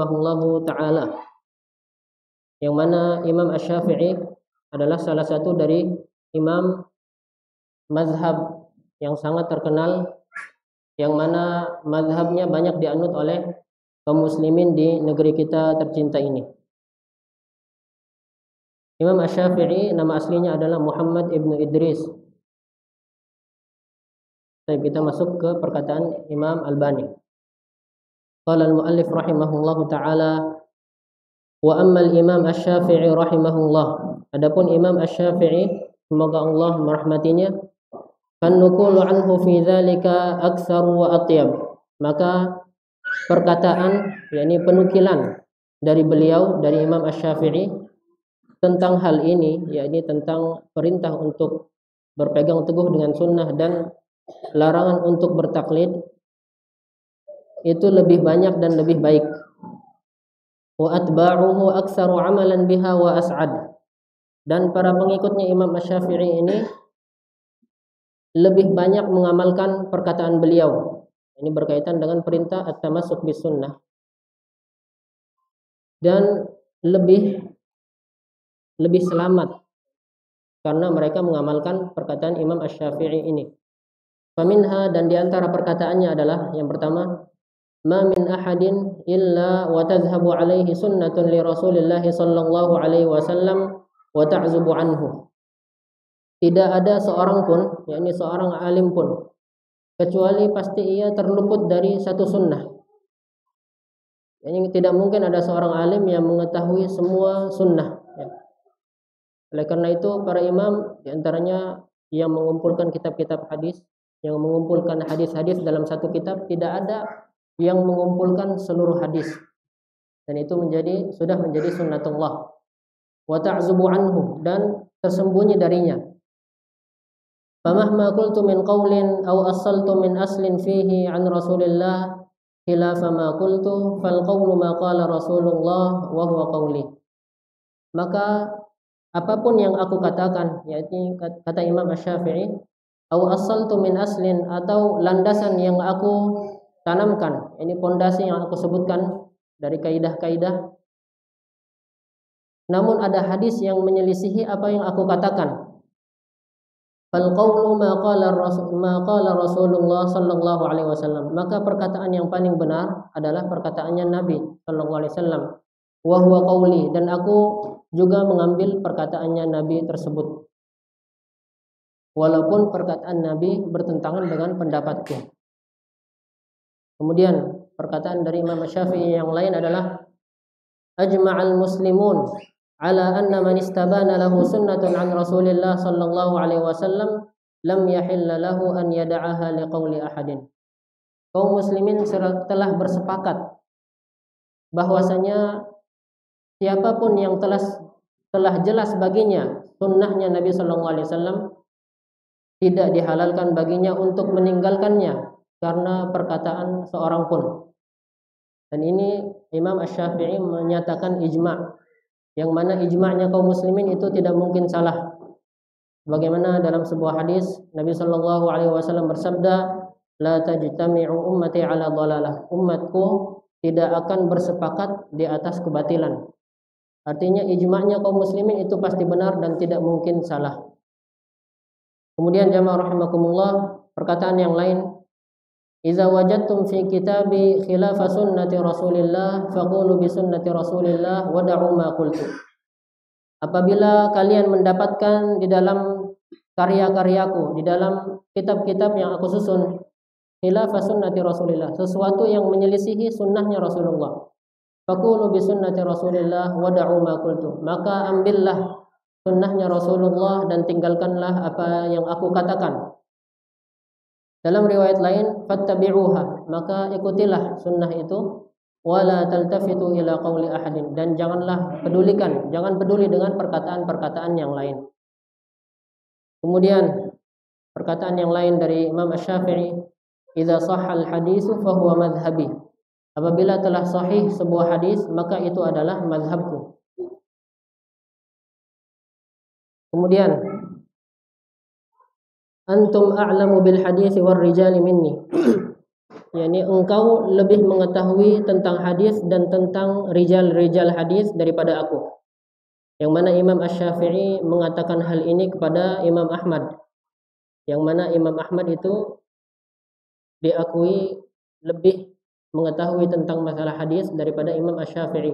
rahimahullahu taala, yang mana Imam Asy-Syafi'i adalah salah satu dari imam mazhab yang sangat terkenal, yang mana mazhabnya banyak dianut oleh kaum muslimin di negeri kita tercinta ini. Imam Asy-Syafi'i nama aslinya adalah Muhammad ibnu Idris. Kita masuk ke perkataan Imam Albani. Qala al-muallif rahimahullahu taala, wa amma al-Imam Asy-Syafi'i rahimahullah. Adapun Imam Asy-Syafi'i, semoga Allah merahmatinya, fan nuqulu anhu fi dzalika aktsar wa atyab. Maka perkataan, yakni penukilan dari beliau, dari Imam Asy-Syafi'i tentang hal ini, yakni tentang perintah untuk berpegang teguh dengan sunnah dan larangan untuk bertaklid, itu lebih banyak dan lebih baik. Wa atba'uhu aktsaru 'amalan biha wa as'ad. Dan para pengikutnya Imam Asy-Syafi'i ini lebih banyak mengamalkan perkataan beliau. Ini berkaitan dengan perintah at-tamassuk bis sunnah. Dan lebih selamat karena mereka mengamalkan perkataan Imam Asy-Syafi'i ini. Faminha, dan diantara perkataannya adalah yang pertama, ma min ahadin illa wa tadhhabu alaihi sunnatun li Rasulillah sallallahu alaihi wasallam wa ta'zubu anhu. Tidak ada seorang pun, yakni seorang alim pun, kecuali pasti ia terluput dari satu sunnah. Yani tidak mungkin ada seorang alim yang mengetahui semua sunnah. Oleh karena itu para imam diantaranya yang mengumpulkan kitab-kitab hadis, yang mengumpulkan hadis-hadis dalam satu kitab, tidak ada yang mengumpulkan seluruh hadis. Dan itu sudah menjadi sunnatullah. Wa ta'zubu anhu, dan tersembunyi darinya. Famahma qultu min qawlin aw asaltu min aslin fihi an Rasulillah khilafa ma qultu fal qawlu ma qala Rasulullah wa huwa qawli. Maka apapun yang aku katakan, yaitu kata Imam Asy-Syafi'i, aw asaltu min aslin, atau landasan yang aku tanamkan, ini pondasi yang aku sebutkan dari kaidah-kaidah, namun ada hadis yang menyelisihi apa yang aku katakan, fal qawlu ma qala Rasulullah sallallahu alaihi wasallam, maka perkataan yang paling benar adalah perkataannya Nabi sallallahu alaihi wasallam, wa huwa qawli, dan aku juga mengambil perkataannya Nabi tersebut walaupun perkataan Nabi bertentangan dengan pendapatku. Kemudian perkataan dari Imam Syafi'i yang lain adalah ajma'al muslimun ala anna man istabana lahu sunnatun an Rasulillah sallallahu alaihi wasallam lam yahilla lahu an yada'aha liqauli ahadin. Kaum muslimin telah bersepakat bahwasanya siapapun yang telah jelas baginya sunnahnya Nabi sallallahu alaihi wasallam, tidak dihalalkan baginya untuk meninggalkannya karena perkataan seorang pun. Dan ini Imam Asy-Syafi'i menyatakan ijma', yang mana ijma'nya kaum muslimin itu tidak mungkin salah. Bagaimana dalam sebuah hadis Nabi sallallahu alaihi wasallam bersabda, la tajtami'u ummati ala dhalalah. Umatku tidak akan bersepakat di atas kebatilan. Artinya ijma'nya kaum muslimin itu pasti benar dan tidak mungkin salah. Kemudian jamaah rahimakumullah, perkataan yang lain, iza wajadtum fi kitabi khilafa sunnati Rasulillah faqulu bi sunnati Rasulillah wa da'u ma qultu. Apabila kalian mendapatkan di dalam karya-karyaku, di dalam kitab-kitab yang aku susun, khilafa sunnati Rasulillah, sesuatu yang menyelisihi sunnahnya Rasulullah, faqulu bi sunnati Rasulillah wa da'u ma qultu, maka ambillah sunnahnya Rasulullah dan tinggalkanlah apa yang aku katakan. Dalam riwayat lain, fattabi'uha, maka ikutilah sunnah itu, wala taltafitu ila qauli ahadin, dan jangan peduli dengan perkataan-perkataan yang lain. Kemudian perkataan yang lain dari Imam Asy-Syafi'i, idza shahhal hadisu fa huwa madhhabi. Apabila telah sahih sebuah hadis, maka itu adalah mazhabku. Kemudian antum a'lamu bil hadis war rijali minni. yakni engkau lebih mengetahui tentang hadis dan tentang rijal-rijal hadis daripada aku. Yang mana Imam Asy-Syafi'i mengatakan hal ini kepada Imam Ahmad. Yang mana Imam Ahmad itu diakui lebih mengetahui tentang masalah hadis daripada Imam Asy-Syafi'i.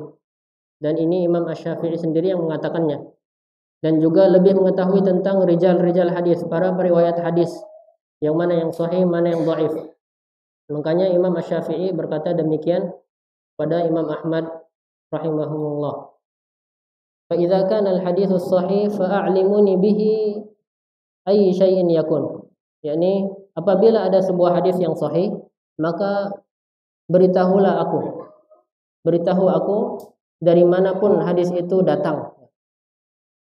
Dan ini Imam Asy-Syafi'i sendiri yang mengatakannya. Dan juga lebih mengetahui tentang rijal-rijal hadis, para periwayat hadis. Yang mana yang sahih, mana yang dhaif. Makanya Imam Asy-Syafi'i berkata demikian pada Imam Ahmad rahimahumullah. Fa idza kana al-haditsu sahih fa'alimuni bihi ayyi syai'in yakun. Yakni apabila ada sebuah hadis yang sahih, maka beritahu aku dari manapun hadis itu datang.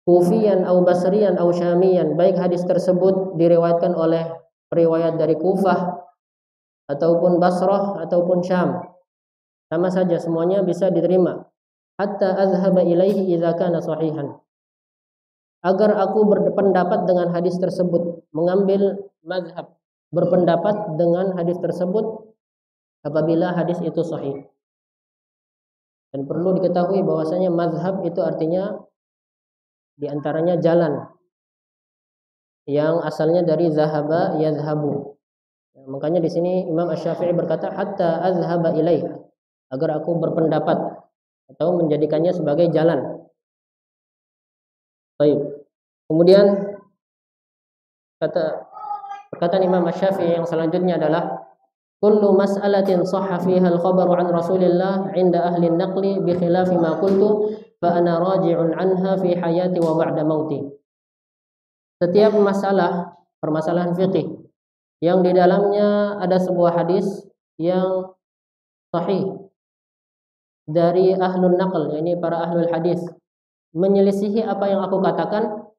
Kufiyan au basriyan au syamiyan, baik hadis tersebut diriwayatkan oleh periwayat dari Kufah ataupun Basrah ataupun Syam. Sama saja, semuanya bisa diterima. Hatta azhaba ilaihi idza kana sahihan. Agar aku berpendapat dengan hadis tersebut, mengambil mazhab, berpendapat dengan hadis tersebut apabila hadis itu sahih. Dan perlu diketahui bahwasanya mazhab itu artinya diantaranya jalan, yang asalnya dari zahaba yazhabu. Makanya di sini Imam Asy-Syafi'i berkata hatta azhaba ilaih, agar aku berpendapat atau menjadikannya sebagai jalan. Baik. Kemudian perkataan Imam Asy-Syafi'i yang selanjutnya adalah kullu mas'alatin sahha fiha al-khabaru an Rasulillah 'inda ahli an-naqli bi khilafi ma qultu fa ana raji'un anha fi hayati wa ba'da mauti. Setiap permasalahan fikih yang di dalamnya ada sebuah hadis yang sahih dari ahlun naql, yakni para ahlul hadis, menyelisihi apa yang aku katakan,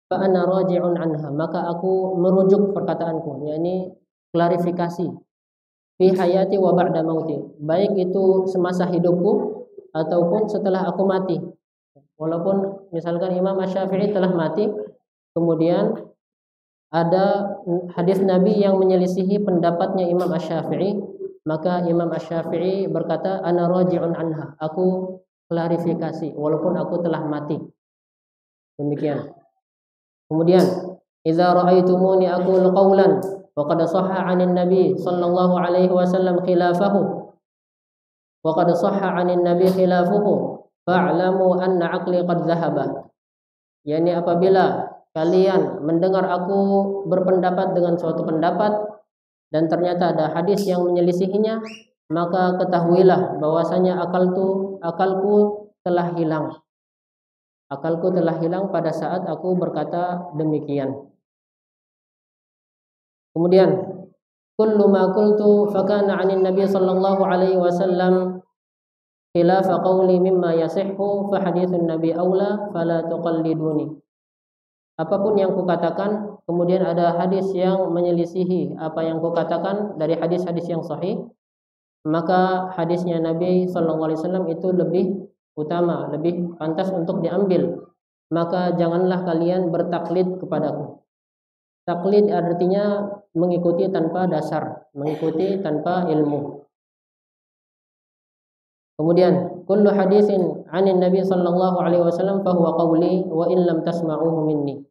fa ana raji'un anha, maka aku merujuk perkataanku, yakni klarifikasi, fi hayati wa ba'da mauti, baik itu semasa hidupku ataupun setelah aku mati. Walaupun misalkan Imam Asy-Syafi'i telah mati, kemudian ada hadis Nabi yang menyelisihi pendapatnya Imam Asy-Syafi'i, maka Imam Asy-Syafi'i berkata ana raji'un anha, aku klarifikasi walaupun aku telah mati. Demikian. Kemudian idza ra'aitumuni aqulu qawlan wa qad shahha 'anil nabi sallallahu alaihi wasallam khilafahu wa qad shahha 'anil nabi khilafuhu fa'lamu anna 'aqli qad dhahaba. Yani apabila kalian mendengar aku berpendapat dengan suatu pendapat dan ternyata ada hadis yang menyelisihinya, maka ketahuilah bahwasanya akalku telah hilang. Akalku telah hilang pada saat aku berkata demikian. Kemudian kullu ma qultu fa kana 'anil nabi sallallahu alaihi wasallam khilafa qawli mimma yasihhu fa haditsun nabi aula fala tuqalliduni. Apapun yang kukatakan, kemudian ada hadis yang menyelisihi apa yang kukatakan dari hadis-hadis yang sahih, maka hadisnya Nabi SAW itu lebih utama, lebih pantas untuk diambil. Maka janganlah kalian bertaklid kepadaku. Taklid artinya mengikuti tanpa dasar, mengikuti tanpa ilmu. Kemudian kullu hadisin 'anin Nabi sallallahu alaihi wasallam fa huwa qawli wa in lam tasma'uhu minni.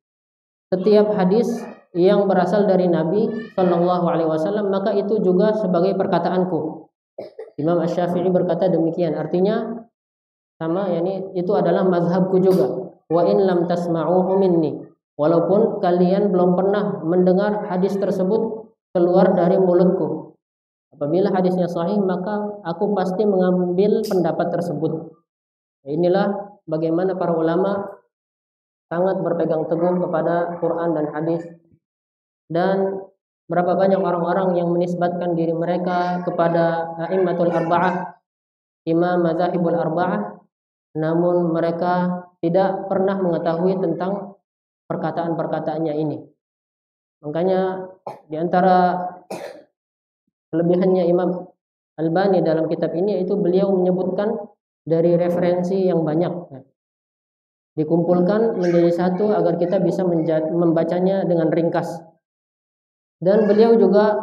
Setiap hadis yang berasal dari Nabi sallallahu alaihi wasallam maka itu juga sebagai perkataanku. Imam Asy-Syafi'i berkata demikian, artinya sama, yakni itu adalah mazhabku juga. Wa in lam tasma'uhu minni, walaupun kalian belum pernah mendengar hadis tersebut keluar dari mulutku. Apabila hadisnya sahih, maka aku pasti mengambil pendapat tersebut. Inilah bagaimana para ulama sangat berpegang teguh kepada Quran dan hadis. Dan berapa banyak orang-orang yang menisbatkan diri mereka kepada a'immatul arba'ah, imam mazahibul arba'ah, namun mereka tidak pernah mengetahui tentang perkataan-perkataannya ini. Makanya di antara kelebihannya Imam Albani dalam kitab ini yaitu beliau menyebutkan dari referensi yang banyak, dikumpulkan menjadi satu agar kita bisa membacanya dengan ringkas. Dan beliau juga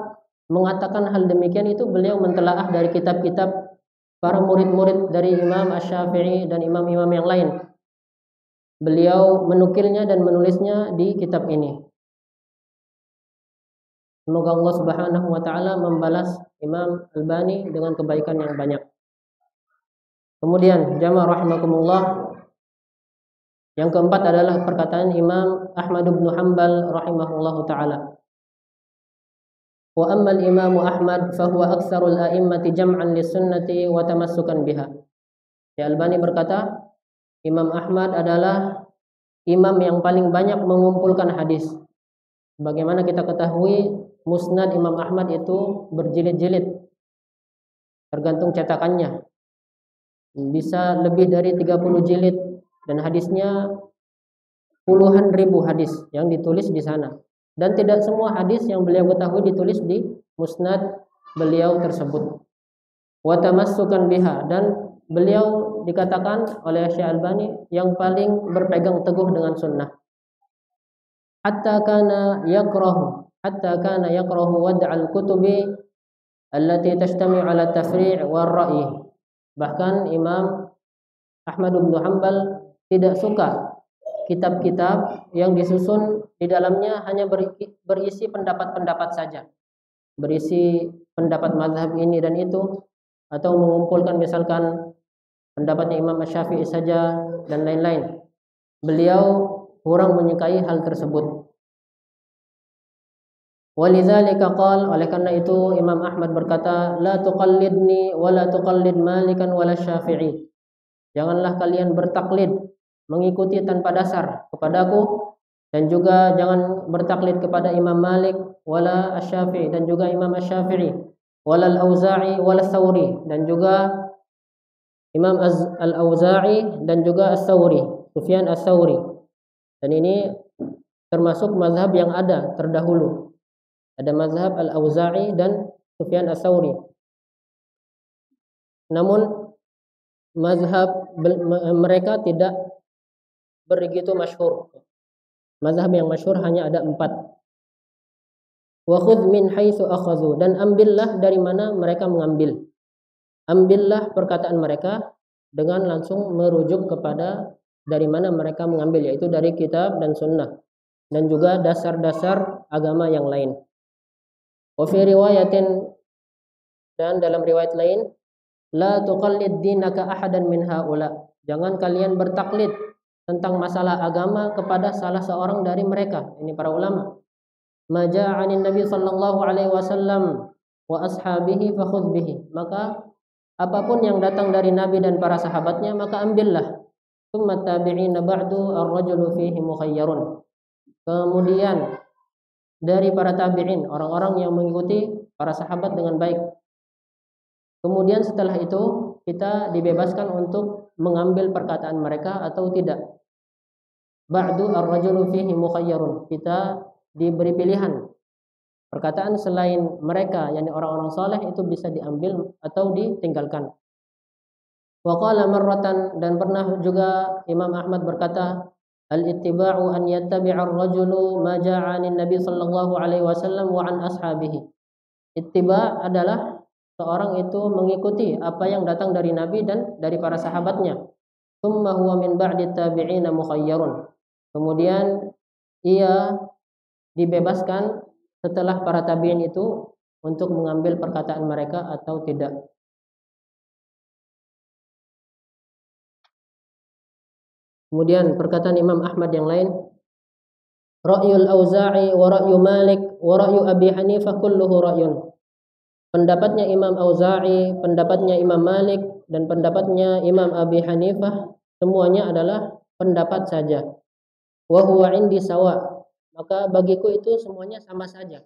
mengatakan hal demikian itu beliau mentelaah dari kitab-kitab para murid-murid dari Imam Asy-Syafi'i dan imam-imam yang lain. Beliau menukilnya dan menulisnya di kitab ini. Semoga Allah Subhanahu wa taala membalas Imam Albani dengan kebaikan yang banyak. Kemudian jamaah rahimakumullah, yang keempat adalah perkataan Imam Ahmad bin Hanbal rahimahullahu taala. Wa amma al-Imam Ahmad fa huwa aktsarul a'immati jam'an lis-sunnati wa tamassukan biha. Ya, Albani berkata, Imam Ahmad adalah imam yang paling banyak mengumpulkan hadis. Bagaimana kita ketahui, Musnad Imam Ahmad itu berjilid-jilid, tergantung cetakannya. Bisa lebih dari 30 jilid dan hadisnya puluhan ribu hadis yang ditulis di sana. Dan tidak semua hadis yang beliau ketahui ditulis di Musnad beliau tersebut. Wa tamassukan biha, dan beliau dikatakan oleh Syekh Albani yang paling berpegang teguh dengan sunnah. Hatta kana yakrahu wad'al kutubi allati tashtami'u ala tafri' war ra'yi. Bahkan Imam Ahmad bin Hanbal tidak suka kitab-kitab yang disusun di dalamnya hanya berisi pendapat-pendapat saja, berisi pendapat mazhab ini dan itu, atau mengumpulkan misalkan pendapatnya Imam Asy-Syafi'i saja dan lain-lain. Beliau kurang menyukai hal tersebut. Walidzalika qala, oleh karena itu Imam Ahmad berkata, la tuqallidni wa la tuqallid Malikan wala Syafi'i. Janganlah kalian bertaklid, mengikuti tanpa dasar kepadaku, dan juga jangan bertaklid kepada Imam Malik wala Asy-Syafi'i, dan juga Imam Asy-Syafi'i, wala Al-Auza'i wala Tsawri, dan juga Imam Al-Auza'i dan juga As-Tsawri, Sufyan As-Tsawri. Dan ini termasuk mazhab yang ada terdahulu. Ada mazhab Al-Auza'i dan Sufyan As-Tsawri. Namun mazhab mereka tidak begitu masyhur. Mazhab yang masyhur hanya ada 4. Wa khudh min haitsu akhadhu, dan ambillah dari mana mereka mengambil. Ambillah perkataan mereka dengan langsung merujuk kepada dari mana mereka mengambil, yaitu dari kitab dan sunnah dan juga dasar-dasar agama yang lain. Wa fi riwayatin, dan dalam riwayat lain, la tuqallid dinaka ahadan min haula, jangan kalian bertaklid tentang masalah agama kepada salah seorang dari mereka, ini para ulama. Ma ja'anin Nabi sallallahu alaihi wasallam wa ashabihi fakhudh bihi, maka apapun yang datang dari Nabi dan para sahabatnya maka ambillah. Tsumma tabi'ina ba'du ar-rajulu fihi mukhayyarun. Kemudian dari para tabi'in, orang-orang yang mengikuti para sahabat dengan baik. Kemudian setelah itu kita dibebaskan untuk mengambil perkataan mereka atau tidak. Ba'du ar-rajulu fihi mukhayyarun, kita diberi pilihan. Perkataan selain mereka, yakni orang-orang saleh, itu bisa diambil atau ditinggalkan. Wa qala marratan, dan pernah juga Imam Ahmad berkata, al-ittiba'u an yattabi'a ar-rajulu ma ja'a 'an Nabi sallallahu alaihi wasallam wa 'an ashabihi. Ittiba' adalah seorang itu mengikuti apa yang datang dari Nabi dan dari para sahabatnya. Tsumma huwa min ba'di tabi'ina mukhayyarun. Kemudian ia dibebaskan setelah para tabi'in itu untuk mengambil perkataan mereka atau tidak. Kemudian perkataan Imam Ahmad yang lain, ra'yul Auza'i wa ra'yu Malik wa ra'yu Abi Hanifah kulluhu ra'yun. Pendapatnya Imam Auza'i, pendapatnya Imam Malik, dan pendapatnya Imam Abi Hanifah semuanya adalah pendapat saja. Wa huwa 'indi sawa, maka bagiku itu semuanya sama saja.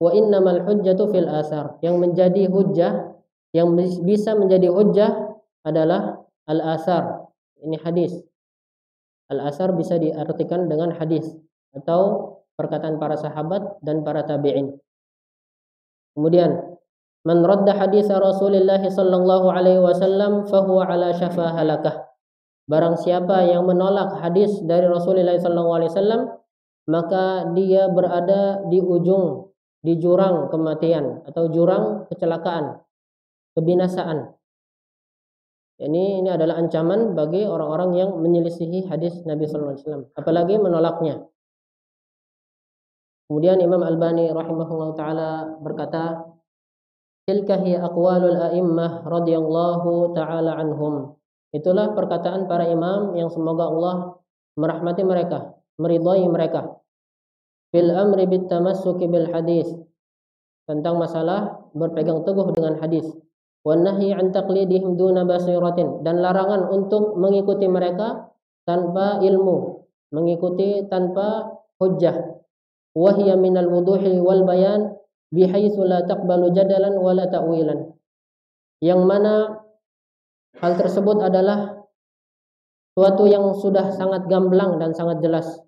Wa innamal hujjatu fil asar, yang menjadi hujjah, yang bisa menjadi hujjah adalah al-asar. Ini hadis. Al-asar bisa diartikan dengan hadis atau perkataan para sahabat dan para tabi'in. Kemudian, man radda hadis Rasulullah sallallahu alaihi wasallam fahuwa ala syafa halakah. Barang siapa yang menolak hadis dari Rasulullah sallallahu alaihi wasallam, maka dia berada di ujung di jurang kematian atau jurang kecelakaan, kebinasaan. Ini adalah ancaman bagi orang-orang yang menyelisihi hadis Nabi sallallahu alaihi wasallam, apalagi menolaknya. Kemudian Imam Albani rahimahullah taala berkata, tilka hiya aqwalul a'immah radhiyallahu taala anhum. Itulah perkataan para imam yang semoga Allah merahmati mereka, meridhai mereka. Fil amri bit tamassuki bil hadis, tentang masalah berpegang teguh dengan hadis. Wan nahyi an taqlidihim duna basiratin, dan larangan untuk mengikuti mereka tanpa ilmu, mengikuti tanpa hujjah. Wa hiya minal wuduhi wal bayan bihaitsu la taqbalu jadalan wala ta'wilan. Yang mana hal tersebut adalah suatu yang sudah sangat gamblang dan sangat jelas,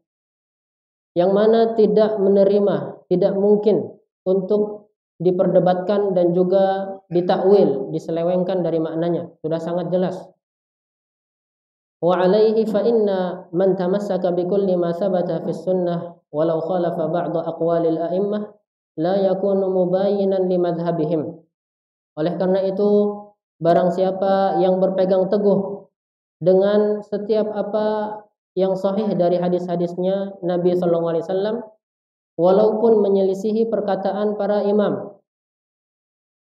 yang mana tidak menerima, tidak mungkin untuk diperdebatkan dan juga ditakwil, diselewengkan dari maknanya, sudah sangat jelas. Wa alaihi fa inna man tamassaka bi kulli ma thabata fi sunnah walau khalafa ba'd aqwalil a'immah la yakunu mubayyinan li madhhabihim. Oleh karena itu, barang siapa yang berpegang teguh dengan setiap apa yang sahih dari hadis-hadisnya Nabi sallallahu alaihi wasallam, walaupun menyelisihi perkataan para imam,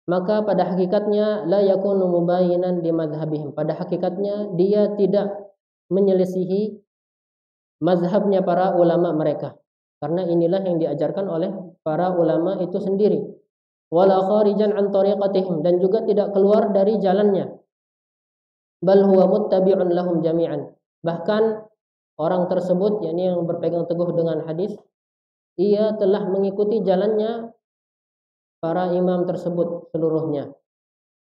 maka pada hakikatnya la yakunu mubayyinan li madhhabihim. Pada hakikatnya dia tidak menyelisihi mazhabnya para ulama mereka, karena inilah yang diajarkan oleh para ulama itu sendiri. Wala kharijan an tariqatihim, dan juga tidak keluar dari jalannya. Bal huwa muttabi'un lahum jami'an. Bahkan orang tersebut, yakni yang berpegang teguh dengan hadis, ia telah mengikuti jalannya para imam tersebut seluruhnya.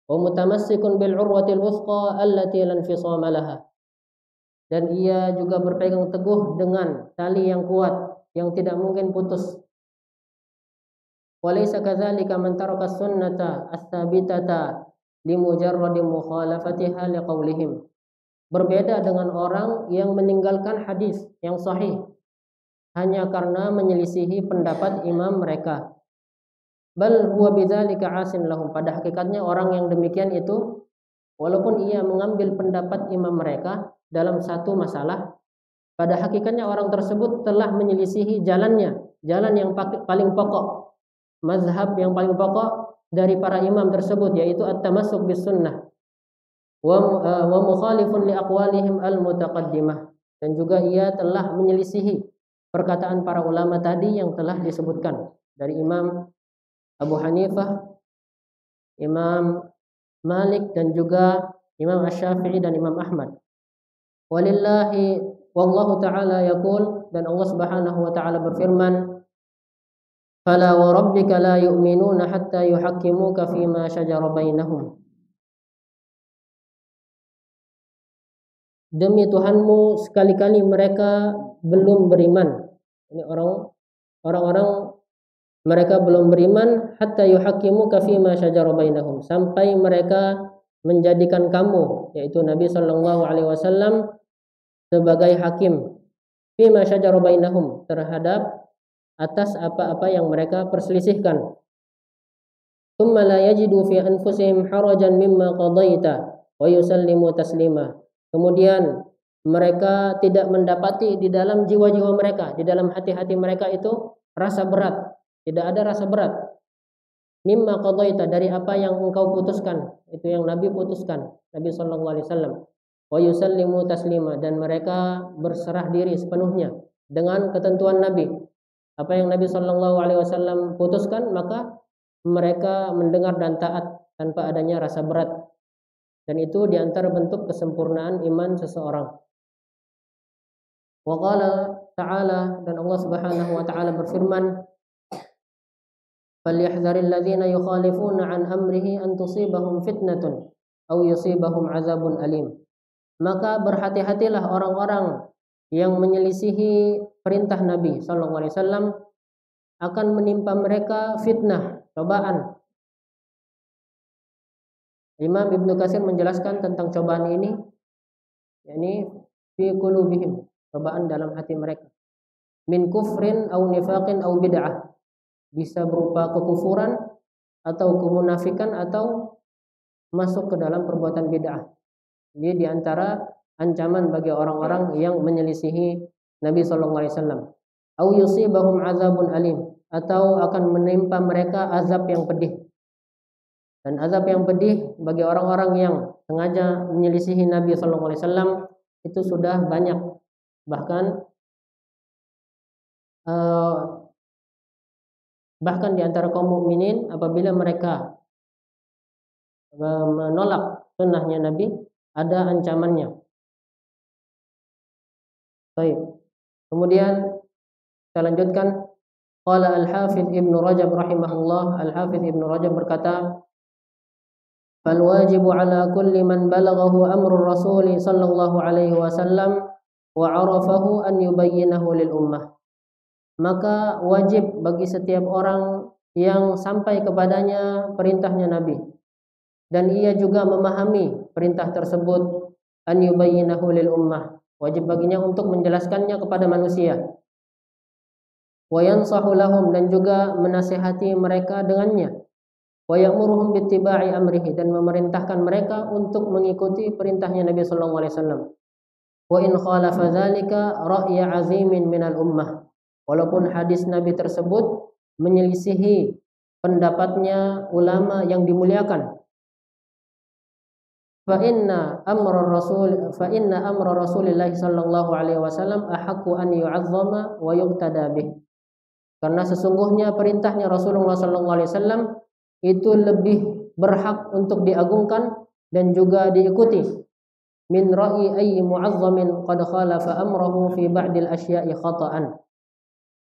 Wa mutamassikun bil urwatil wuthqa allati lan fisama laha. Dan ia juga berpegang teguh dengan tali yang kuat yang tidak mungkin putus. Walaysa kadzalika man taraka sunnata ats-tsabitata limujarradi mukhalafatiha liqaulihim. Berbeda dengan orang yang meninggalkan hadis yang sahih hanya karena menyelisihi pendapat imam mereka. Bal huwa bidzalika asin lahum. Pada hakikatnya orang yang demikian itu, walaupun ia mengambil pendapat imam mereka dalam satu masalah, pada hakikatnya orang tersebut telah menyelisihi jalannya, jalan yang paling pokok, mazhab yang paling pokok dari para imam tersebut, yaitu at-tamassuk bis sunnah wa mukhalifun li aqwalihim al-mutaqaddimah. Dan juga ia telah menyelisihi perkataan para ulama tadi yang telah disebutkan, dari Imam Abu Hanifah, Imam Malik, dan juga Imam Asy-Syafi'i dan Imam Ahmad. Walillahi wallahu ta'ala yaqul, dan Allah Subhanahu wa ta'ala berfirman, fala wa rabbika la yu'minuna hatta yuhaqqimuka fima shajara bainahum. Demi Tuhanmu, sekali-kali mereka belum beriman. Ini orang-orang mereka belum beriman, hatta yuhaqqimuka fima shajara bainahum, sampai mereka menjadikan kamu, yaitu Nabi sallallahu alaihi wasallam, sebagai hakim fima shajara bainahum, terhadap atas apa-apa yang mereka perselisihkan. Tsumma la yajidu fi anfusihim harajan mimma qadaita wa yusallimu taslima. Kemudian mereka tidak mendapati di dalam jiwa-jiwa mereka, di dalam hati-hati mereka itu rasa berat, tidak ada rasa berat. Mimma qadaita, dari apa yang engkau putuskan, itu yang Nabi putuskan, Nabi sallallahu alaihi wasallam. Wa yusallimu taslima, dan mereka berserah diri sepenuhnya dengan ketentuan Nabi. Apa yang Nabi sallallahu alaihi wasallam putuskan, maka mereka mendengar dan taat tanpa adanya rasa berat. Dan itu diantara bentuk kesempurnaan iman seseorang. Wa qala ta'ala, dan Allah Subhanahu wa ta'ala berfirman, فَلْيَحْذَرِ الَّذِينَ يُخَالِفُونَ عَنْ أَمْرِهِ أَنْ تُصِيبَهُمْ فِتْنَةٌ أَوْ يُصِيبَهُمْ عَذَابٌ أَلِيمٌ. Maka berhati-hatilah orang-orang yang menyelisihi perintah Nabi sallallahu alaihi wasallam, akan menimpa mereka fitnah, cobaan. Imam Ibnu Katsir menjelaskan tentang cobaan ini, yakni fi qulubihim, cobaan dalam hati mereka, min kufrin au nifaqin au bid'ah, bisa berupa kekufuran atau kemunafikan atau masuk ke dalam perbuatan bid'ah. Ini di antara ancaman bagi orang-orang yang menyelisihi Nabi sallallahu alaihi wasallam. Au yusibahum azabun alim, atau akan menimpa mereka azab yang pedih. Dan azab yang pedih bagi orang-orang yang sengaja menyelisihi Nabi sallallahu alaihi wasallam itu sudah banyak. Bahkan di antara kaum mukminin apabila mereka menolak sunnahnya Nabi, ada ancamannya. Baik. Kemudian kita lanjutkan. Qala Al-Hafidz Ibnu Rajab rahimahullah, Al-Hafidz Ibnu Rajab berkata, "Fal wajibu ala kulli man balaghahu amru Rasul sallallahu alaihi wasallam wa 'arafahu an yubayyinahu lil ummah." Maka wajib bagi setiap orang yang sampai kepadanya perintahnya Nabi dan ia juga memahami perintah tersebut, an yubayyinahu lil ummah, wajib baginya untuk menjelaskannya kepada manusia. Wa yansahu lahum, dan juga menasihati mereka dengannya. Wa ya'muruhum bittiba'i amrihi, dan memerintahkan mereka untuk mengikuti perintahnya Nabi sallallahu alaihi wasallam. Wa in khalafa dzalika ra'ya 'azimin minal ummah, walaupun hadis Nabi tersebut menyelisihi pendapatnya ulama yang dimuliakan. Fa inna amra Rasulillah sallallahu alaihi wasallam ahaqqu an yu'azzama wa yuqtada bih. Karena sesungguhnya perintahnya Rasulullah sallallahu alaihi wasallam itu lebih berhak untuk diagungkan dan juga diikuti. Min ra'i ayyi mu'azzamin qad khalafa amrahu fi ba'dil asya'i khata'an.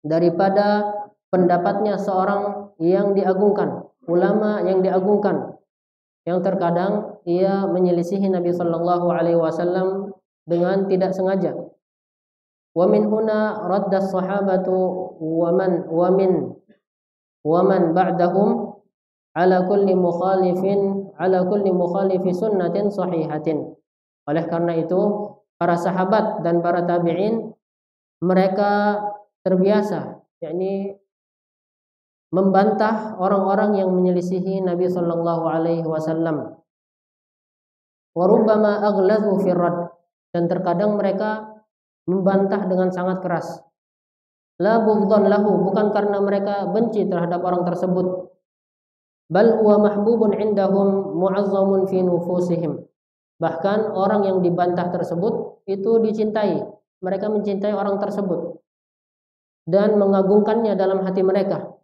Daripada pendapatnya seorang yang diagungkan, ulama yang diagungkan, yang terkadang ia menyelisihi Nabi sallallahu alaihi wasallam dengan tidak sengaja. Wa min huna radda sahabatu wa man ba'dahum ala kulli mukhalifi sunnatin sahihatin. Oleh karena itu, para sahabat dan para tabi'in mereka terbiasa, yakni membantah orang-orang yang menyelisihi Nabi sallallahu alaihi wasallam. Wa rubbama aghlazu fi rad, dan terkadang mereka membantah dengan sangat keras. La bughdhan lahu, bukan karena mereka benci terhadap orang tersebut. Bal huwa mahbubun indahum mu'azzamun fi nufusihim. Bahkan orang yang dibantah tersebut itu dicintai. Mereka mencintai orang tersebut dan mengagungkannya dalam hati mereka.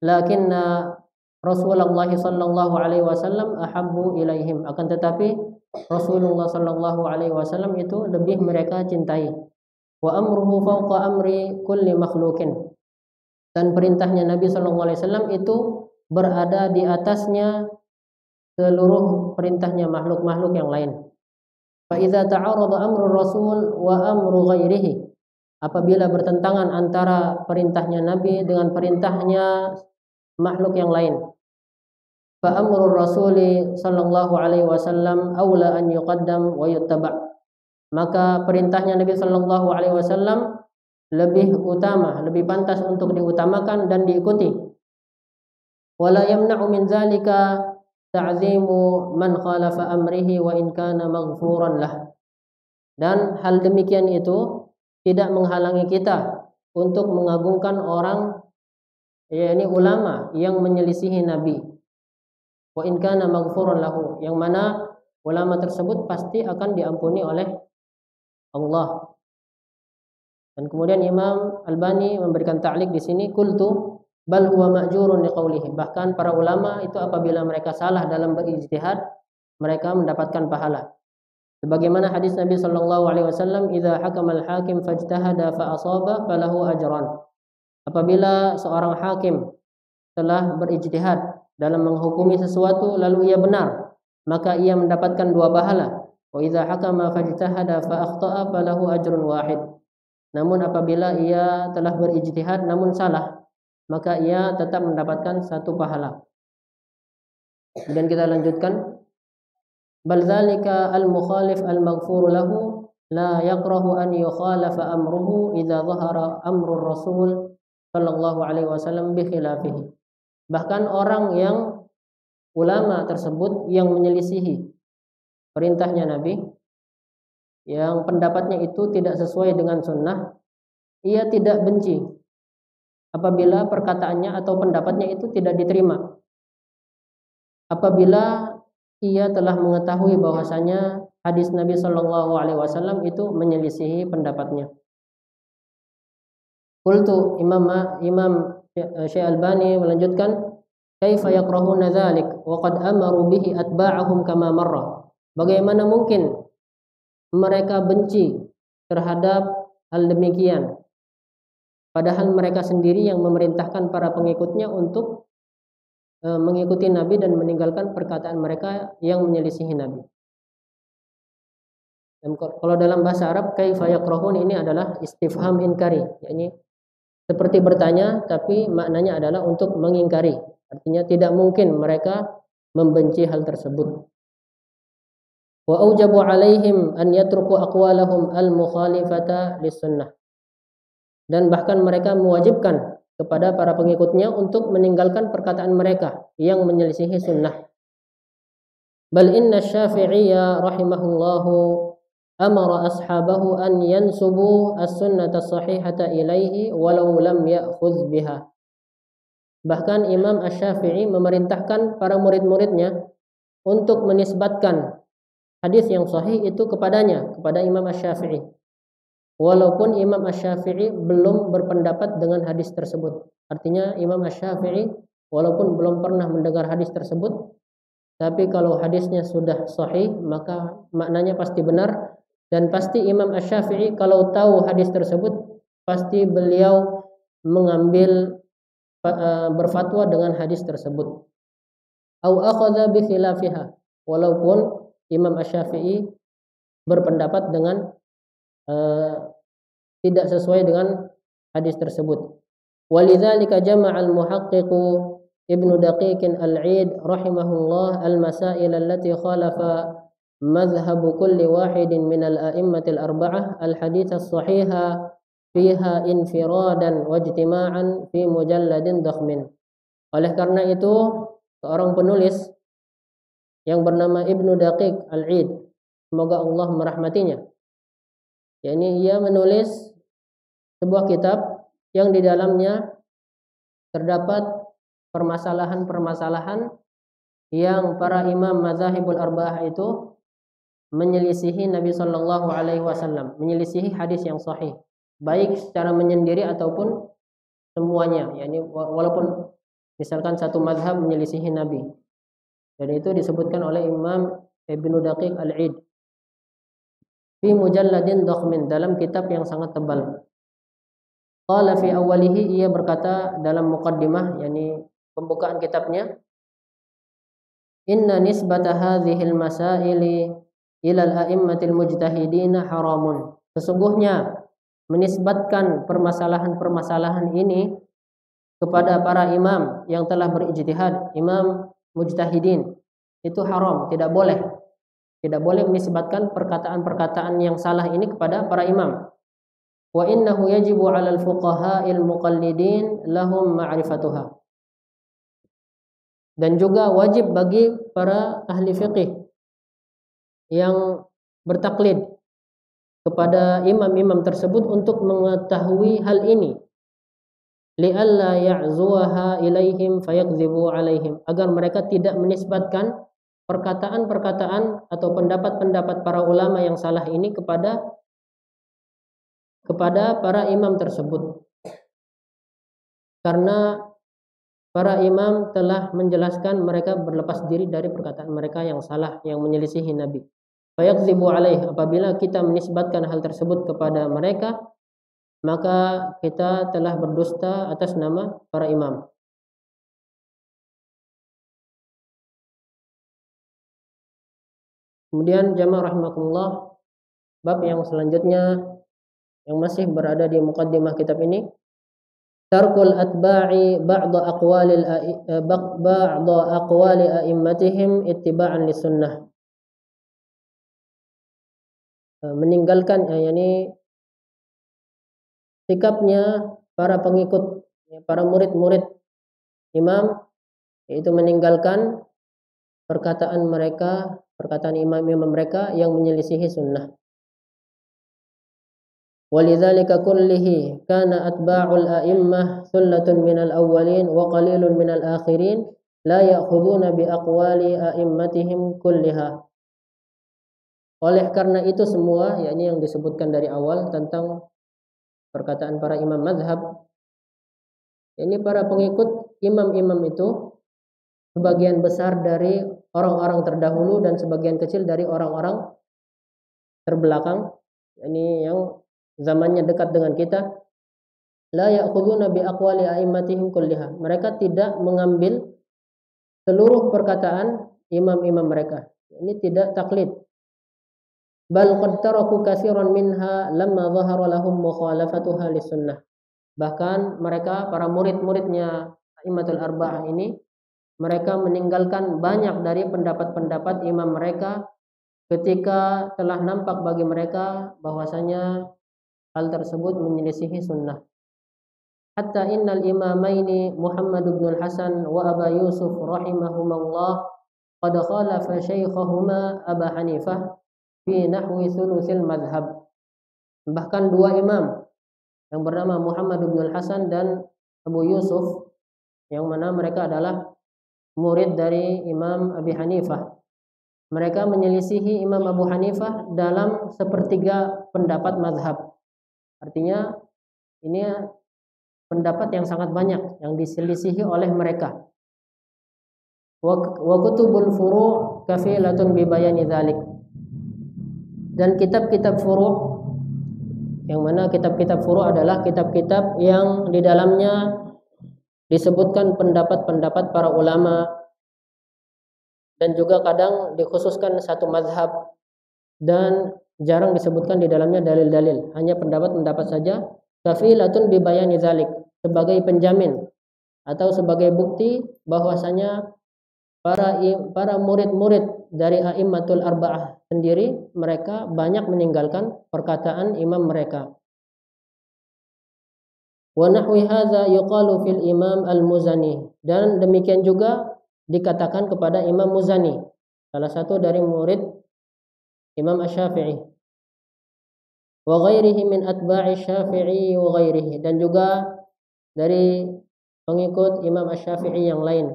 Lakinna Rasulullah sallallahu alaihi wasallam ahabbu ilaihim, akan tetapi Rasulullah sallallahu alaihi wasallam itu lebih mereka cintai. Wa amruhu fawqa amri kulli makhluqin, dan perintahnya Nabi sallallahu alaihi wasallam itu berada di atasnya seluruh perintahnya makhluk-makhluk yang lain. Fa idza ta'arada amru Rasul wa amru ghairihi, apabila bertentangan antara perintahnya Nabi dengan perintahnya makhluk yang lain, fa amrul rasuli sallallahu alaihi wasallam aula an yuqaddam wa yuttaba', maka perintahnya Nabi sallallahu alaihi wasallam lebih utama, lebih pantas untuk diutamakan dan diikuti. Wala yamna'u min zalika ta'zimu man khalafa amrihi wa in kana maghfuran lah, dan hal demikian itu tidak menghalangi kita untuk mengagungkan orang, yakni ulama yang menyelisihi Nabi. Wa in kana maghfuran lahu, yang mana ulama tersebut pasti akan diampuni oleh Allah. Dan kemudian Imam Albani memberikan ta'liq di sini, qultu bal huwa ma'jurun liqaulihi, bahkan para ulama itu apabila mereka salah dalam berijtihad mereka mendapatkan pahala. Sebagaimana hadis Nabi sallallahu alaihi wasallam, idza hakamal hakim fajtahada fa asaba falahu ajran. Apabila seorang hakim telah berijtihad dalam menghukumi sesuatu lalu ia benar, maka ia mendapatkan 2 pahala. Wa idza hakama fajtahada fa akhta'a falahu ajrun wahid. Namun apabila ia telah berijtihad namun salah, maka ia tetap mendapatkan 1 pahala. Kemudian kita lanjutkan. Bal dzalika al-mukhalif al-maghfur lahu la yakrahu an yukhalafa amruhu idza dhahara amrur rasul sallallahu alaihi wasallam bi khilafihi. Bahkan orang yang ulama tersebut yang menyelisihi perintahnya Nabi, yang pendapatnya itu tidak sesuai dengan sunnah, ia tidak benci apabila perkataannya atau pendapatnya itu tidak diterima. Apabila ia telah mengetahui bahwasanya hadis Nabi Shallallahu Alaihi Wasallam itu menyelisihi pendapatnya. Qultu Imam Syekh Albani melanjutkan, kaifa yakrahuna dzalik wa qad amaru bihi atba'ahum kama marra. Bagaimana mungkin mereka benci terhadap hal demikian, padahal mereka sendiri yang memerintahkan para pengikutnya untuk mengikuti Nabi dan meninggalkan perkataan mereka yang menyelisihi Nabi. Dan kalau dalam bahasa Arab, kaifa yakrahun ini adalah istifham inkari, yakni seperti bertanya tapi maknanya adalah untuk mengingkari. Artinya tidak mungkin mereka membenci hal tersebut. Wa aujabu alaihim an yatruku aqwalahum al-mukhalifata lis-sunnah. Dan bahkan mereka mewajibkan kepada para pengikutnya untuk meninggalkan perkataan mereka yang menyelisihi sunnah. Bal inna Syafi'iyya rahimahullahu amara ashabahu an yansubu as-sunnata sahihata ilaihi walau lam ya'khudh biha. Bahkan Imam Asy-Syafi'i memerintahkan para murid-muridnya untuk menisbatkan hadis yang sahih itu kepadanya, kepada Imam Asy-Syafi'i. Walaupun Imam Asy-Syafi'i belum berpendapat dengan hadis tersebut. Artinya Imam Asy-Syafi'i walaupun belum pernah mendengar hadis tersebut, tapi kalau hadisnya sudah sahih maka maknanya pasti benar, dan pasti Imam Asy-Syafi'i kalau tahu hadis tersebut pasti beliau mengambil berfatwa dengan hadis tersebut. Au akhadha bi khilafiha, walaupun Imam Asy-Syafi'i berpendapat dengan tidak sesuai dengan hadis tersebut. Walidzalika jama'a al-muhaqqiq Ibnu Daqiq al-Aid rahimahullah al-masail allati khalafa madhhab kulli wahidin min al-a'immati al-arba'ah al-hadits as-sahiha fiha infiradan wa ijtima'an fi mujalladin dakhmin. Oleh karena itu, seorang penulis yang bernama Ibnu Daqiq al-Aid, semoga Allah merahmatinya, yakni ia menulis sebuah kitab yang di dalamnya terdapat permasalahan-permasalahan yang para imam mazhabul arba'ah itu menyelisihi Nabi Shallallahu Alaihi Wasallam, menyelisihi hadis yang sahih, baik secara menyendiri ataupun semuanya, yakni walaupun misalkan satu mazhab menyelisihi Nabi, dan itu disebutkan oleh Imam Ibnu Daqiq al-Aid fi mujalladin dakhmin, dalam kitab yang sangat tebal. Qala fi awwalihi, ia berkata dalam muqaddimah, yakni pembukaan kitabnya, inna nisbata hadhil masaili ila al-a'immatil mujtahidin haramun. Sesungguhnya menisbatkan permasalahan-permasalahan ini kepada para imam yang telah berijtihad, imam mujtahidin, itu haram, tidak boleh. Tidak boleh menisbatkan perkataan-perkataan yang salah ini kepada para imam. Wa innahu yajibu 'alal fuqaha'il muqallidin lahum ma'rifatuha. Dan juga wajib bagi para ahli fiqih yang bertaklid kepada imam-imam tersebut untuk mengetahui hal ini. Li'alla ya'zuwaha ilaihim fayakdzibu 'alaihim, agar mereka tidak menisbatkan perkataan-perkataan atau pendapat-pendapat para ulama yang salah ini kepada para imam tersebut, karena para imam telah menjelaskan mereka berlepas diri dari perkataan mereka yang salah, yang menyelisihi Nabi. Fayakdzibu alaih, apabila kita menisbatkan hal tersebut kepada mereka, maka kita telah berdusta atas nama para imam. Kemudian jamaah rahimakumullah, bab yang selanjutnya yang masih berada di muqaddimah kitab ini, tarkul atba'i ba'da aqwali a'immatihim ittiba'an lisunnah. Meninggalkan, yakni sikapnya para pengikut para murid-murid imam, yaitu meninggalkan perkataan mereka, perkataan imam-imam mereka yang menyelisihi sunnah. Walidzalika kullihi kana atba'ul a'immah thullatun minal awwalin wa qalilun minal akhirin la ya'khuduna bi aqwali a'immatihim kulliha. Oleh karena itu semua, yakni yang disebutkan dari awal tentang perkataan para imam mazhab, ini para pengikut imam-imam itu sebagian besar dari orang-orang terdahulu dan sebagian kecil dari orang-orang terbelakang, ini yang zamannya dekat dengan kita, la ya'khuduna bi aqwali a'immatihim kulliha. Mereka tidak mengambil seluruh perkataan imam-imam mereka. Ini tidak taklid. Bal qad taraku katsiran minha lamma dhahara lahum mukhalafatuha lis-sunnah. Bahkan mereka, para murid-muridnya A'immatul Arba'ah ini, mereka meninggalkan banyak dari pendapat-pendapat imam mereka ketika telah nampak bagi mereka bahwasanya hal tersebut menyelisihi sunnah. Hatta innal imamaini Muhammad bin Hasan wa Aba Yusuf rahimahumullah qad khalafa shaykhahuma Aba Hanifah fi nahwi thuluthil madhab. Bahkan dua imam yang bernama Muhammad bin Hasan dan Abu Yusuf, yang mana mereka adalah murid dari Imam Abi Hanifah, mereka menyelisihi Imam Abu Hanifah dalam sepertiga pendapat mazhab. Artinya ini pendapat yang sangat banyak yang diselisihi oleh mereka. Wa kutubul furu' kafilatun bi bayani dzalik. Dan kitab-kitab furu', yang mana kitab-kitab furu' adalah kitab-kitab yang di dalamnya disebutkan pendapat-pendapat para ulama, dan juga kadang dikhususkan satu mazhab, dan jarang disebutkan di dalamnya dalil-dalil, hanya pendapat-pendapat saja. Kafilatun bi bayani dzalik, sebagai penjamin atau sebagai bukti bahwasanya para murid-murid dari A'immatul Arba'ah sendiri, mereka banyak meninggalkan perkataan imam mereka. Wa nahwi hadza yuqalu fil Imam Al-Muzani, dan demikian juga dikatakan kepada Imam Muzani, salah satu dari murid Imam Asy-Syafi'i. Wa ghairihi min atba'i Syafi'i wa ghairihi, dan juga dari pengikut Imam Asy-Syafi'i yang lain.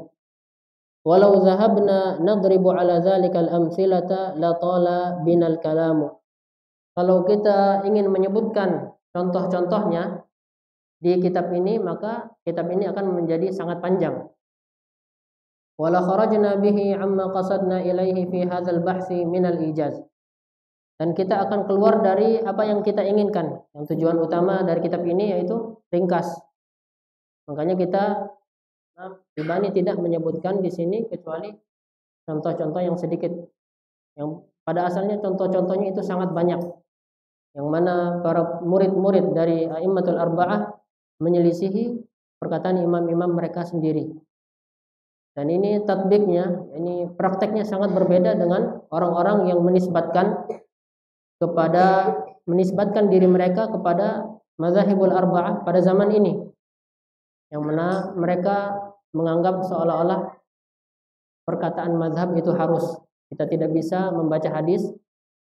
Walau zahabna nadribu ala dzalikal amthilata la tala binal kalamu. Kalau kita ingin menyebutkan contoh-contohnya di kitab ini, maka kitab ini akan menjadi sangat panjang. Wala kharajna bihi amma qasadna ilaihi fi hadzal bahsi minal ijaz. Dan kita akan keluar dari apa yang kita inginkan. Yang tujuan utama dari kitab ini yaitu ringkas. Makanya kita Ibani tidak menyebutkan di sini kecuali contoh-contoh yang sedikit. Yang pada asalnya contoh-contohnya itu sangat banyak. Yang mana para murid-murid dari A'immatul Arba'ah menyelisihi perkataan imam-imam mereka sendiri. Dan ini tatbiknya, ini prakteknya sangat berbeda dengan orang-orang yang menisbatkan diri mereka kepada mazhabul arba'ah pada zaman ini, yang mana mereka menganggap seolah-olah perkataan mazhab itu harus, kita tidak bisa membaca hadis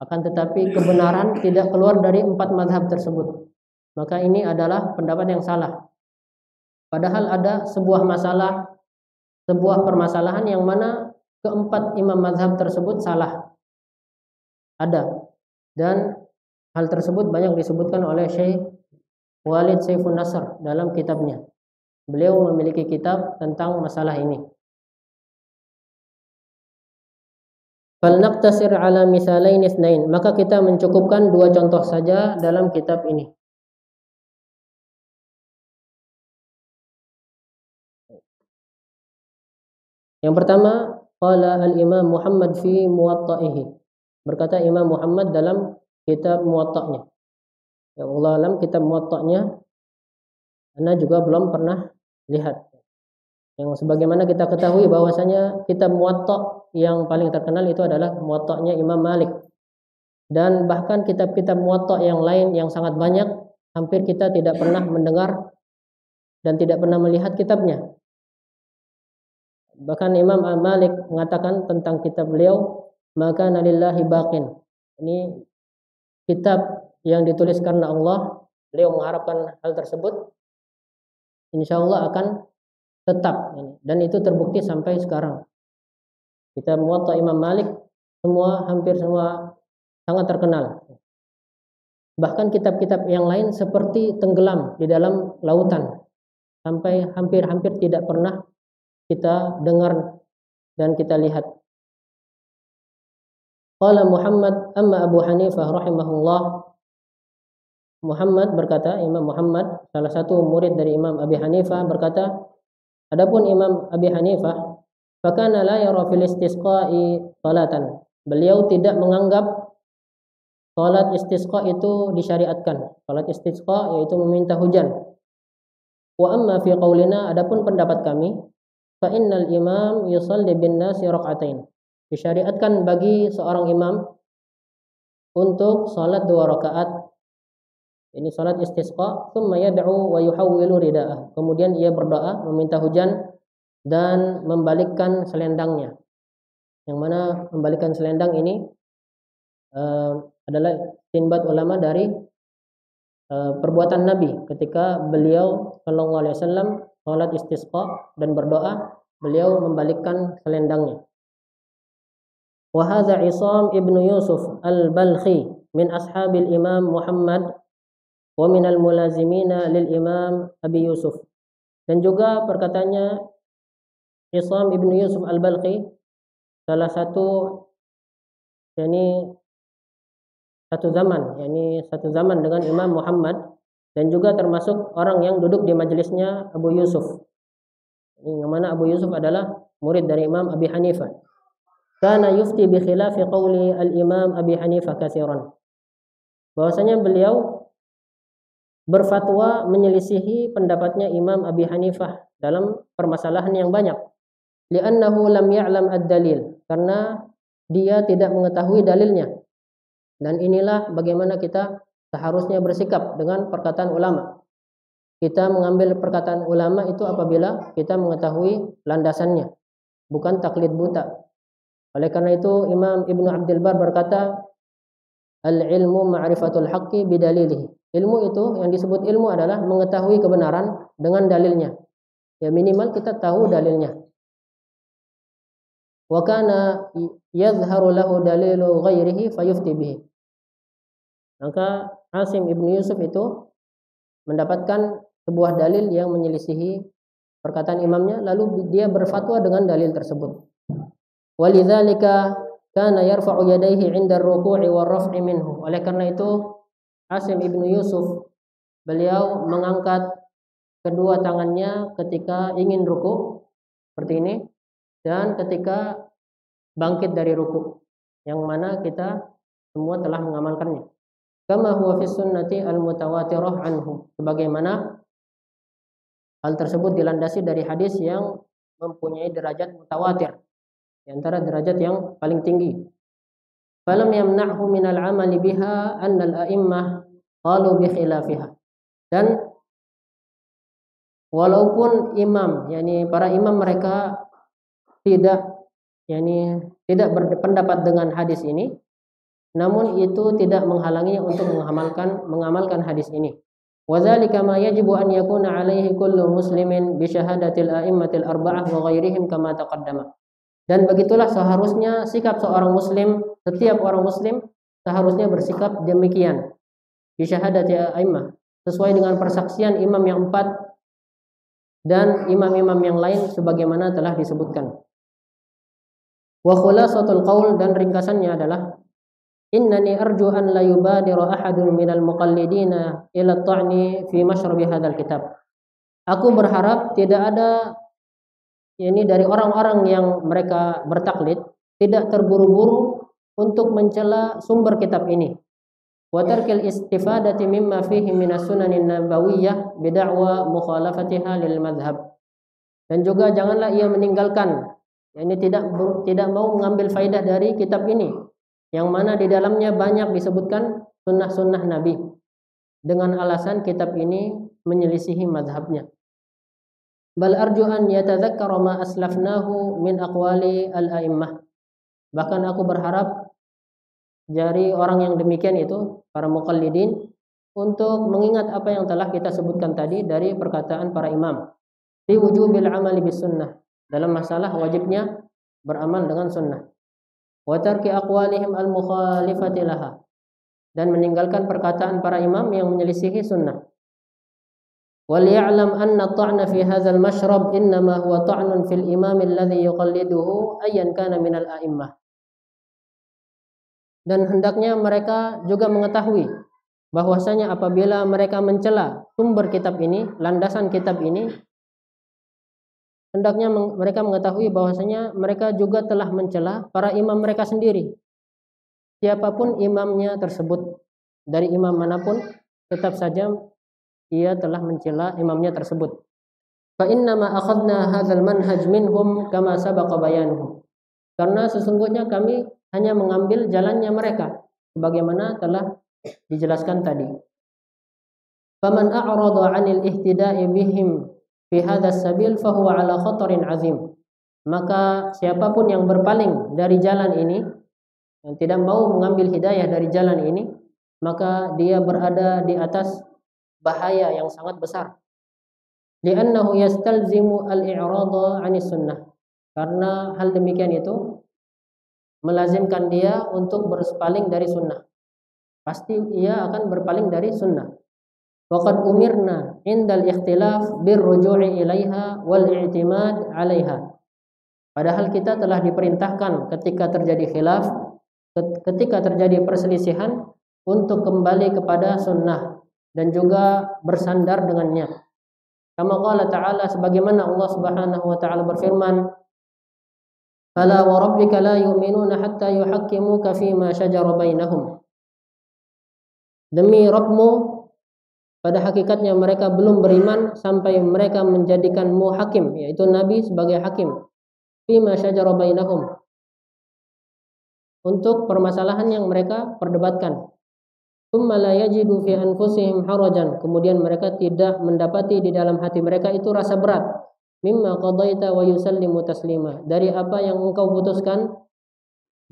akan tetapi kebenaran tidak keluar dari 4 mazhab tersebut, maka ini adalah pendapat yang salah. Padahal ada sebuah permasalahan yang mana keempat imam mazhab tersebut salah, ada. Dan hal tersebut banyak disebutkan oleh Syekh Walid Saifun Nasr dalam kitabnya. Beliau memiliki kitab tentang masalah ini. Falnaqtasir ala misalain itsnain, maka kita mencukupkan 2 contoh saja dalam kitab ini. Yang pertama, qala al-Imam Muhammad fi Muwatta'ihi. Berkata Imam Muhammad dalam kitab Muwatta'nya. Ya Allah alam, kitab Muwatta'nya Anda juga belum pernah lihat. Yang sebagaimana kita ketahui bahwasanya kitab Muwatta' yang paling terkenal itu adalah Muwatta'nya Imam Malik. Dan bahkan kitab-kitab Muwatta' yang lain yang sangat banyak, hampir kita tidak pernah mendengar dan tidak pernah melihat kitabnya. Bahkan Imam Malik mengatakan tentang kitab beliau, maka nalillahi baqin. Ini kitab yang ditulis karena Allah. Beliau mengharapkan hal tersebut insya Allah akan tetap, dan itu terbukti sampai sekarang. Kitab Muwatta Imam Malik hampir semua sangat terkenal. Bahkan kitab-kitab yang lain seperti tenggelam di dalam lautan, sampai hampir-hampir tidak pernah kita dengar dan kita lihat. Qala Muhammad amma Abu Hanifah rahimahullah. Muhammad berkata, Imam Muhammad, salah satu murid dari Imam Abi Hanifah, berkata, adapun Imam Abi Hanifah, fakana la yara fil istisqa'i salatan. Beliau tidak menganggap salat istisqa itu disyariatkan. Salat istisqa yaitu meminta hujan. Wa amma fi qaulina, adapun pendapat kami, fa innal imam yusalli bin nasi rak'atain. Disyariatkan bagi seorang imam untuk salat 2 rakaat. Ini salat istisqa, thumma yad'u wa yuhawwilu rida'ah. Kemudian ia berdoa meminta hujan dan membalikkan selendangnya. Yang mana membalikkan selendang ini adalah istinbat ulama dari perbuatan Nabi ketika beliau sallallahu alaihi wasallam salat istisqa dan berdoa, beliau membalikkan selendangnya. Wa hadza Isam ibnu Yusuf al-Balkhi min ashabil Imam Muhammad wa minal mulazimina lil Imam Abi Yusuf. Dan juga perkataannya Isam ibnu Yusuf al-Balkhi, salah satu satu zaman dengan Imam Muhammad, dan juga termasuk orang yang duduk di majelisnya Abu Yusuf. Yang mana Abu Yusuf adalah murid dari Imam Abi Hanifah. Kana yufti bi khilafi qawli al-Imam Abi Hanifah katsiran. Bahwasanya beliau berfatwa menyelisihi pendapatnya Imam Abi Hanifah dalam permasalahan yang banyak. Li'annahu lam ya'lam ad-dalil, karena dia tidak mengetahui dalilnya. Dan inilah bagaimana kita seharusnya bersikap dengan perkataan ulama. Kita mengambil perkataan ulama itu apabila kita mengetahui landasannya, bukan taklid buta. Oleh karena itu Imam Ibnu Abdul Bar berkata, al-ilmu ma'rifatul haqqi bidalilihi. Ilmu itu, yang disebut ilmu adalah mengetahui kebenaran dengan dalilnya. Ya minimal kita tahu dalilnya. Wa kana yadhharu lahu dalilu ghairihi fayufti bihi. Maka Asim ibnu Yusuf itu mendapatkan sebuah dalil yang menyelisihi perkataan imamnya, lalu dia berfatwa dengan dalil tersebut. Walidzalika kana yarfa'u yadayhi 'inda ar-ruku'i war-raf'i minhu. Oleh karena itu Asim ibnu Yusuf, beliau mengangkat kedua tangannya ketika ingin ruku seperti ini, dan ketika bangkit dari ruku, yang mana kita semua telah mengamalkannya. Kama huwa fi sunnati al-mutawatirah anhu, sebagaimana hal tersebut dilandasi dari hadis yang mempunyai derajat mutawatir, di antara derajat yang paling tinggi. Falam yamna'hu minal 'amali biha annal a'immah qalu bi khilafiha. Dan walaupun imam, yakni para imam mereka tidak berpendapat dengan hadis ini, namun itu tidak menghalanginya untuk mengamalkan hadis ini. Wa dzalika ma yajibu an yakuna 'alaihi kullu muslimin bi syahadatil a'immatil arba'ah wa ghairihim kama taqaddama. Dan begitulah seharusnya sikap seorang muslim, setiap orang muslim seharusnya bersikap demikian. Bi syahadati a'immah, sesuai dengan persaksian imam yang 4 dan imam-imam yang lain sebagaimana telah disebutkan. Wa khulasatul qaul, dan ringkasannya adalah innani arju an la yubadira ahadun minal muqallidina ila ta'ni fi masyrabi hadzal kitab. Aku berharap tidak ada dari orang-orang yang mereka bertaklid tidak terburu-buru untuk mencela sumber kitab ini. Wa tarkil istifadati mimma fihi minas sunanin nabawiyyah bid'wa mukhalafatiha lil madhhab. Dan juga janganlah ia meninggalkan, tidak mau mengambil faidah dari kitab ini, yang mana di dalamnya banyak disebutkan sunnah-sunnah Nabi, dengan alasan kitab ini menyelisihi madhabnya. Bal arju an yatadzakkara ma aslafnahu min aqwali al-a'immah. Bahkan aku berharap dari orang yang demikian itu, para muqallidin, untuk mengingat apa yang telah kita sebutkan tadi dari perkataan para imam. Fi wujubil amali bis sunnah, dalam masalah wajibnya beramal dengan sunnah. Wa tarki aqwalihim al-mukhalifati laha, dan meninggalkan perkataan para imam yang menyelisihi sunnah. Wal ya'lam anna at-ta'na fi hadzal mashrab innama huwa ta'nun fil imam alladhi yuqalliduhu ayyan kana minal a'immah. Dan hendaknya mereka juga mengetahui bahwasanya apabila mereka mencela sumber kitab ini, landasan kitab ini, hendaknya mereka mengetahui bahwasanya mereka juga telah mencela para imam mereka sendiri. Siapapun imamnya tersebut, dari imam manapun, tetap saja ia telah mencela imamnya tersebut. Fa inna ma akhadna hadzal manhaj minhum kama sabaqa bayanuhu. Karena sesungguhnya kami hanya mengambil jalannya mereka sebagaimana telah dijelaskan tadi. Faman a'rada 'anil ihtida'i bihim fi hadzal sabil fa huwa 'ala khatarin 'azim. Maka siapapun yang berpaling dari jalan ini, yang tidak mau mengambil hidayah dari jalan ini, maka dia berada di atas bahaya yang sangat besar. Li'annahu yastalzimu al-i'rada 'anis sunnah. Karena hal demikian itu melazimkan dia untuk berpaling dari sunnah. Pasti ia akan berpaling dari sunnah. Waqad umirna indal ikhtilaf birruju'i ilaiha wal i'timad 'alaiha. Padahal kita telah diperintahkan ketika terjadi khilaf, ketika terjadi perselisihan, untuk kembali kepada sunnah dan juga bersandar dengannya. Kama qala ta'ala, sebagaimana Allah Subhanahu wa ta'ala berfirman, "Fala wa rabbika la yu'minuna hatta yuhakkimuka fima shajara bainahum." Demi Rabbmu, pada hakikatnya mereka belum beriman sampai mereka menjadikanmu hakim, yaitu Nabi sebagai hakim, fima shajara bainahum, untuk permasalahan yang mereka perdebatkan. Tsumma la yajidu fi anfusihim harajan, kemudian mereka tidak mendapati di dalam hati mereka itu rasa berat, mimma qadaita wa yusallimu taslima, dari apa yang engkau putuskan,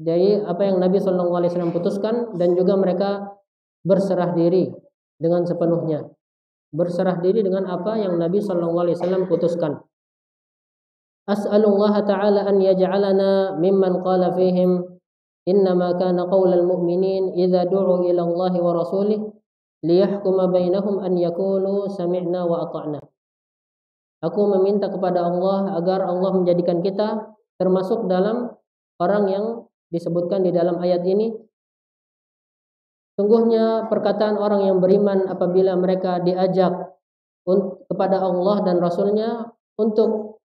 dari apa yang Nabi sallallahu alaihi wasallam putuskan, dan juga mereka berserah diri dengan sepenuhnya, berserah diri dengan apa yang Nabi sallallahu alaihi wasallam putuskan. As'alullah ta'ala an yaj'alana mimman qala fihim innama kana qaulal mu'minin idza du'u ila Allah wa rasulih liyahkuma bainahum an yaqulu sami'na wa ata'na. Aku meminta kepada Allah agar Allah menjadikan kita termasuk dalam orang yang disebutkan di dalam ayat ini. Sungguhnya perkataan orang yang beriman apabila mereka diajak kepada Allah dan Rasulnya untuk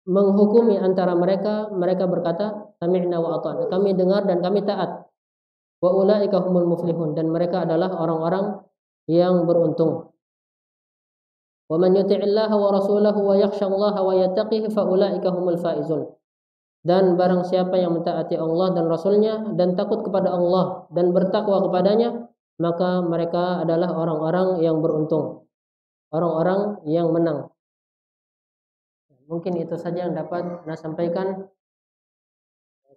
menghukumi antara mereka, mereka berkata sami'na wa ata'na, kami dengar dan kami taat. Wa ulaika humul muflihun, dan mereka adalah orang-orang yang beruntung. Wa man yuti'illaha wa rasulahu wa yakhshallaha wa yattaqihi fa ulaika humul faizun. Dan barang siapa yang mentaati Allah dan Rasulnya dan takut kepada Allah dan bertakwa kepadanya, maka mereka adalah orang-orang yang beruntung, orang-orang yang menang. Mungkin itu saja yang dapat saya sampaikan.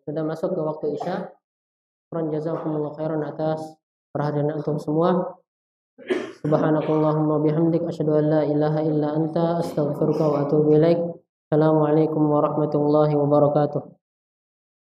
Sudah masuk ke waktu Isya. Jazakumullah khairan atas perhatian antum semua. Subhanakallahumma bihamdik asyhadu an la ilaha illa anta astaghfiruka wa atubu ilaik. Assalamualaikum warahmatullahi wabarakatuh.